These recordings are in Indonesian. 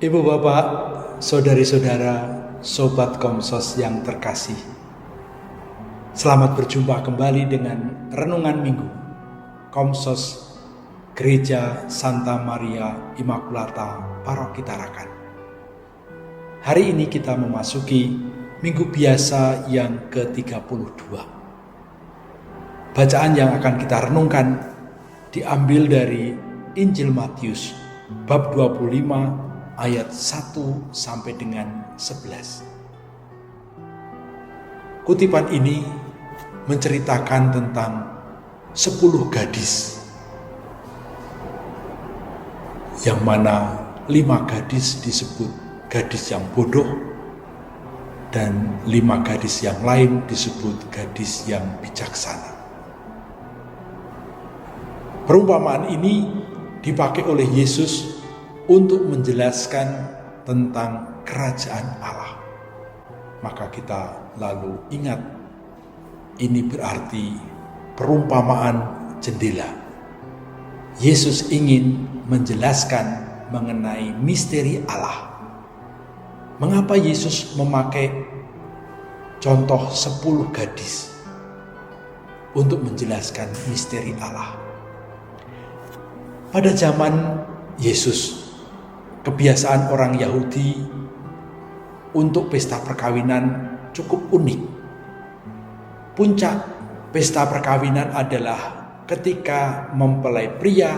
Ibu bapak, saudari-saudara, sobat Komsos yang terkasih. Selamat berjumpa kembali dengan Renungan Minggu Komsos Gereja Santa Maria Immaculata Paroki Tarakan. Hari ini kita memasuki Minggu Biasa yang ke-32. Bacaan yang akan kita renungkan diambil dari Injil Matius bab 25 ayat 1 sampai dengan 11. Kutipan ini menceritakan tentang 10 gadis, yang mana 5 gadis disebut gadis yang bodoh dan 5 gadis yang lain disebut gadis yang bijaksana. Perumpamaan ini dipakai oleh Yesus untuk menjelaskan tentang kerajaan Allah. Maka kita lalu ingat, ini berarti perumpamaan jendela. Yesus ingin menjelaskan mengenai misteri Allah. Mengapa Yesus memakai contoh 10 gadis untuk menjelaskan misteri Allah? Pada zaman Yesus, kebiasaan orang Yahudi untuk pesta perkawinan cukup unik. Puncak pesta perkawinan adalah ketika mempelai pria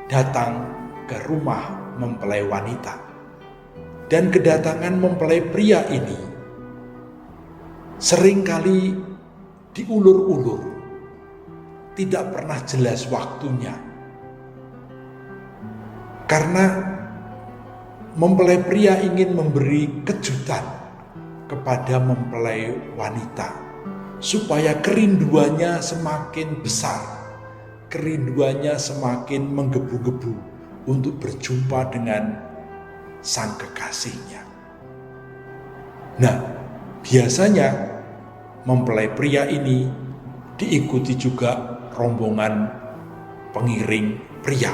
datang ke rumah mempelai wanita. Dan kedatangan mempelai pria ini seringkali diulur-ulur, tidak pernah jelas waktunya. Karena mempelai pria ingin memberi kejutan kepada mempelai wanita, supaya kerinduannya semakin besar, kerinduannya semakin menggebu-gebu untuk berjumpa dengan sang kekasihnya. Nah, biasanya mempelai pria ini diikuti juga rombongan pengiring pria.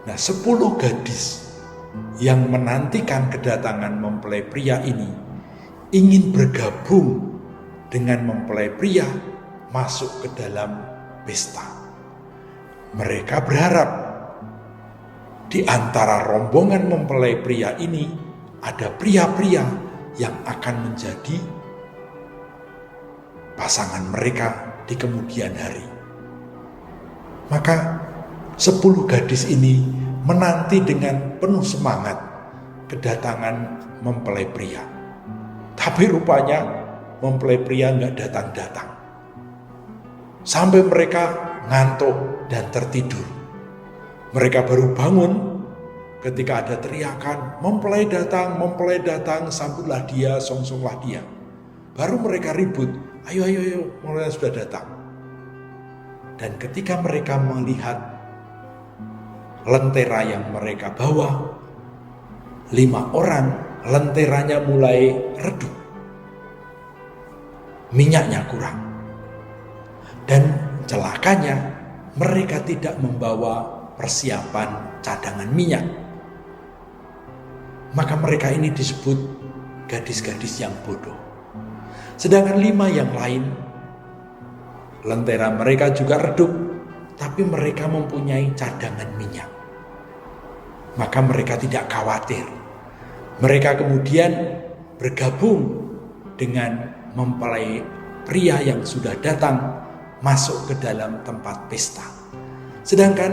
Nah, 10 gadis yang menantikan kedatangan mempelai pria ini ingin bergabung dengan mempelai pria masuk ke dalam pesta. Mereka berharap di antara rombongan mempelai pria ini ada pria-pria yang akan menjadi pasangan mereka di kemudian hari. Maka 10 gadis ini menanti dengan penuh semangat kedatangan mempelai pria. Tapi rupanya mempelai pria nggak datang-datang. Sampai mereka ngantuk dan tertidur. Mereka baru bangun ketika ada teriakan, mempelai datang, sambutlah dia, songsonglah dia. Baru mereka ribut, ayo, mempelai sudah datang. Dan ketika mereka melihat lentera yang mereka bawa, 5 orang lenteranya mulai redup, minyaknya kurang, dan celakanya mereka tidak membawa persiapan cadangan minyak. Maka mereka ini disebut gadis-gadis yang bodoh. Sedangkan 5 yang lain, lentera mereka juga redup, tapi mereka mempunyai cadangan minyak. Maka mereka tidak khawatir. Mereka kemudian bergabung dengan mempelai pria yang sudah datang masuk ke dalam tempat pesta. Sedangkan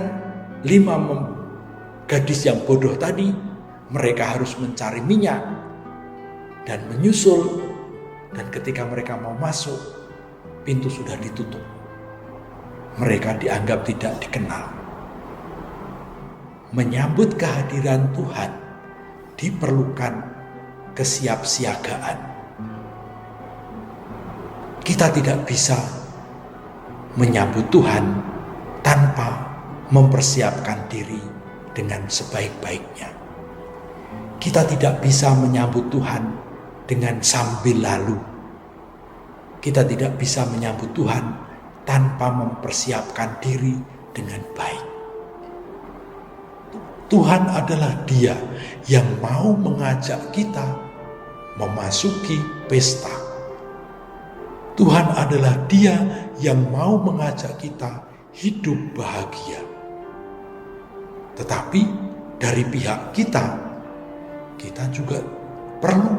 5 gadis yang bodoh tadi, mereka harus mencari minyak dan menyusul. Dan ketika mereka mau masuk, pintu sudah ditutup. Mereka dianggap tidak dikenal. Menyambut kehadiran Tuhan diperlukan kesiapsiagaan. Kita tidak bisa menyambut Tuhan tanpa mempersiapkan diri dengan sebaik-baiknya. Kita tidak bisa menyambut Tuhan dengan sambil lalu. Kita tidak bisa menyambut Tuhan tanpa mempersiapkan diri dengan baik. Tuhan adalah Dia yang mau mengajak kita memasuki pesta. Tuhan adalah Dia yang mau mengajak kita hidup bahagia. Tetapi dari pihak kita juga perlu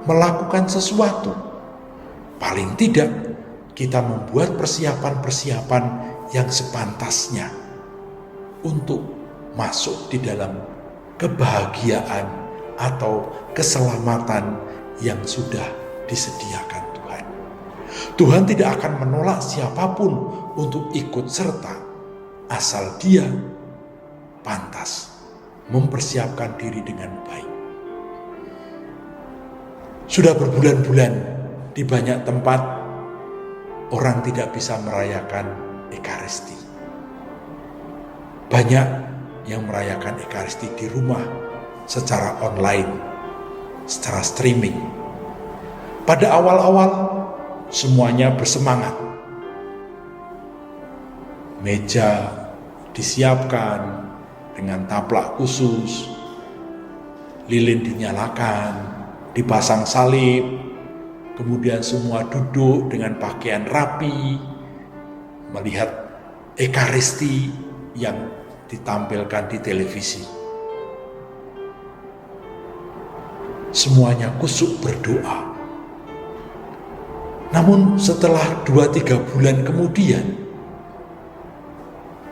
melakukan sesuatu. Paling tidak, kita membuat persiapan-persiapan yang sepantasnya untuk masuk di dalam kebahagiaan atau keselamatan yang sudah disediakan Tuhan. Tuhan tidak akan menolak siapapun untuk ikut serta, asal dia pantas mempersiapkan diri dengan baik. Sudah berbulan-bulan di banyak tempat orang tidak bisa merayakan Ekaristi. Banyak yang merayakan Ekaristi di rumah secara online, secara streaming. Pada awal-awal semuanya bersemangat. Meja disiapkan dengan taplak khusus, lilin dinyalakan, dipasang salib, kemudian semua duduk dengan pakaian rapi, melihat Ekaristi yang ditampilkan di televisi. Semuanya kusuk berdoa. Namun setelah 2-3 bulan kemudian,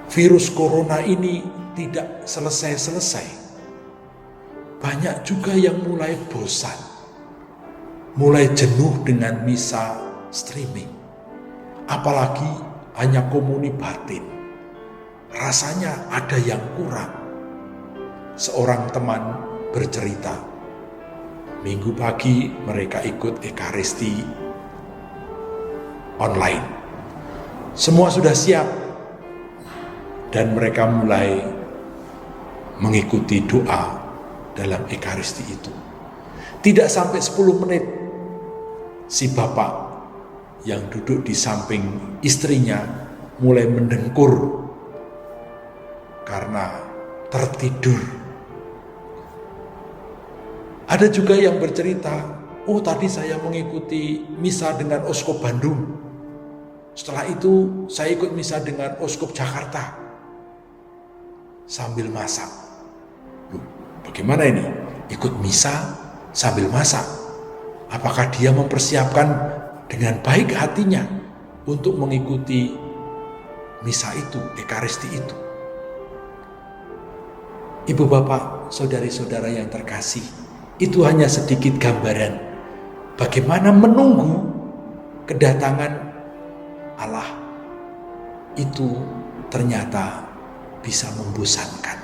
virus corona ini tidak selesai-selesai. Banyak juga yang mulai bosan, mulai jenuh dengan misa streaming. Apalagi hanya komuni batin. Rasanya ada yang kurang. Seorang teman bercerita, minggu pagi mereka ikut Ekaristi online. Semua sudah siap dan mereka mulai mengikuti doa dalam Ekaristi itu. Tidak sampai 10 menit, si bapak yang duduk di samping istrinya mulai mendengkur karena tertidur. Ada juga yang bercerita, oh tadi saya mengikuti misa dengan Uskup Bandung. Setelah itu saya ikut misa dengan Uskup Jakarta sambil masak. Bagaimana ini? Ikut misa sambil masak. Apakah dia mempersiapkan dengan baik hatinya untuk mengikuti misa itu, Ekaristi itu? Ibu bapak, saudari-saudara yang terkasih, itu hanya sedikit gambaran bagaimana menunggu kedatangan Allah itu ternyata bisa membosankan,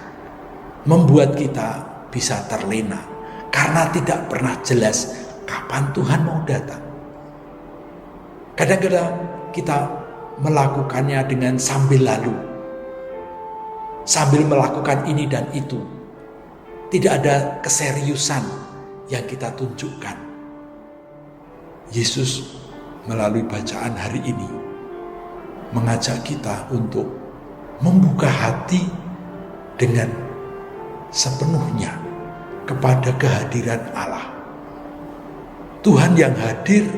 membuat kita bisa terlena karena tidak pernah jelas kapan Tuhan mau datang. Kadang-kadang kita melakukannya dengan sambil lalu, sambil melakukan ini dan itu. Tidak ada keseriusan yang kita tunjukkan. Yesus melalui bacaan hari ini mengajak kita untuk membuka hati dengan sepenuhnya kepada kehadiran Allah. Tuhan yang hadir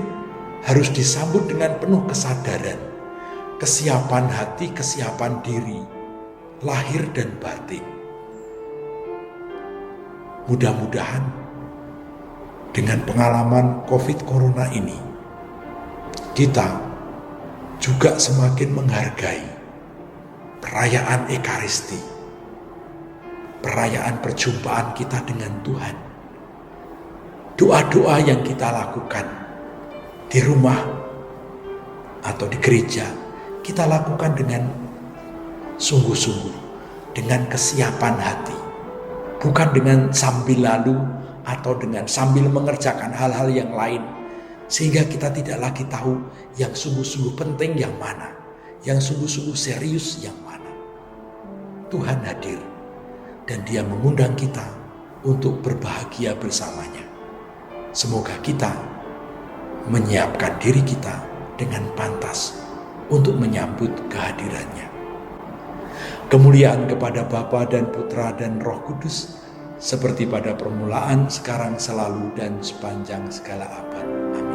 harus disambut dengan penuh kesadaran, kesiapan hati, kesiapan diri, lahir dan batin. Mudah-mudahan dengan pengalaman COVID Corona ini, kita juga semakin menghargai perayaan Ekaristi, perayaan perjumpaan kita dengan Tuhan. Doa-doa yang kita lakukan di rumah atau di gereja, kita lakukan dengan sungguh-sungguh, dengan kesiapan hati. Bukan dengan sambil lalu atau dengan sambil mengerjakan hal-hal yang lain. Sehingga kita tidak lagi tahu yang sungguh-sungguh penting yang mana. Yang sungguh-sungguh serius yang mana. Tuhan hadir dan Dia mengundang kita untuk berbahagia bersamanya. Semoga kita menyiapkan diri kita dengan pantas untuk menyambut kehadirannya. Kemuliaan kepada Bapa dan Putra dan Roh Kudus, seperti pada permulaan, sekarang, selalu, dan sepanjang segala abad. Amin.